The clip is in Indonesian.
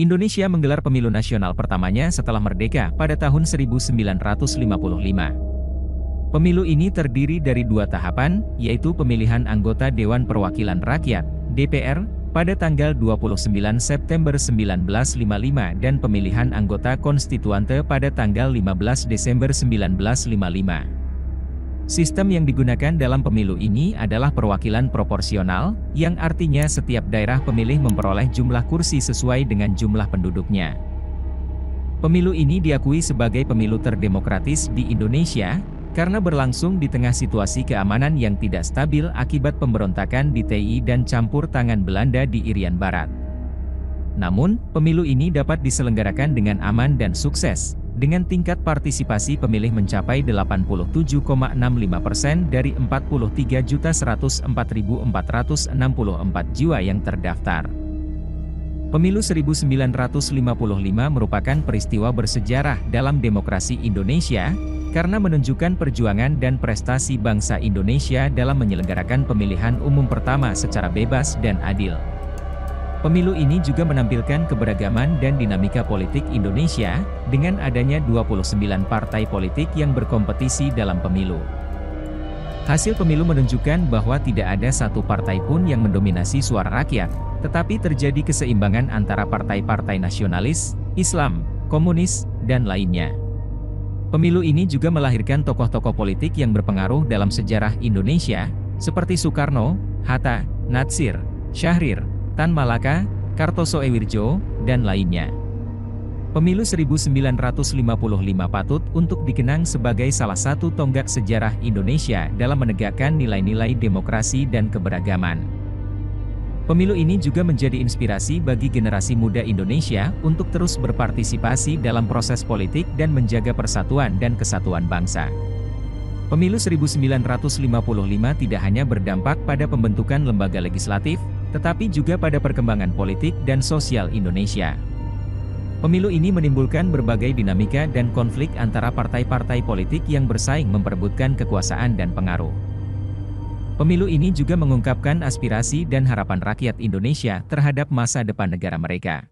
Indonesia menggelar pemilu nasional pertamanya setelah merdeka pada tahun 1955. Pemilu ini terdiri dari dua tahapan, yaitu pemilihan anggota Dewan Perwakilan Rakyat (DPR) pada tanggal 29 September 1955 dan pemilihan anggota konstituante pada tanggal 15 Desember 1955. Sistem yang digunakan dalam pemilu ini adalah perwakilan proporsional, yang artinya setiap daerah pemilih memperoleh jumlah kursi sesuai dengan jumlah penduduknya. Pemilu ini diakui sebagai pemilu terdemokratis di Indonesia, karena berlangsung di tengah situasi keamanan yang tidak stabil akibat pemberontakan di TI dan campur tangan Belanda di Irian Barat. Namun, pemilu ini dapat diselenggarakan dengan aman dan sukses, dengan tingkat partisipasi pemilih mencapai 87,65% dari 43.104.464 jiwa yang terdaftar. Pemilu 1955 merupakan peristiwa bersejarah dalam demokrasi Indonesia, karena menunjukkan perjuangan dan prestasi bangsa Indonesia dalam menyelenggarakan pemilihan umum pertama secara bebas dan adil. Pemilu ini juga menampilkan keberagaman dan dinamika politik Indonesia, dengan adanya 29 partai politik yang berkompetisi dalam pemilu. Hasil pemilu menunjukkan bahwa tidak ada satu partai pun yang mendominasi suara rakyat, tetapi terjadi keseimbangan antara partai-partai nasionalis, Islam, komunis, dan lainnya. Pemilu ini juga melahirkan tokoh-tokoh politik yang berpengaruh dalam sejarah Indonesia, seperti Soekarno, Hatta, Natsir, Syahrir, Tan Malaka, Kartosoewirjo, dan lainnya. Pemilu 1955 patut untuk dikenang sebagai salah satu tonggak sejarah Indonesia dalam menegakkan nilai-nilai demokrasi dan keberagaman. Pemilu ini juga menjadi inspirasi bagi generasi muda Indonesia untuk terus berpartisipasi dalam proses politik dan menjaga persatuan dan kesatuan bangsa. Pemilu 1955 tidak hanya berdampak pada pembentukan lembaga legislatif, tetapi juga pada perkembangan politik dan sosial Indonesia. Pemilu ini menimbulkan berbagai dinamika dan konflik antara partai-partai politik yang bersaing memperebutkan kekuasaan dan pengaruh. Pemilu ini juga mengungkapkan aspirasi dan harapan rakyat Indonesia terhadap masa depan negara mereka.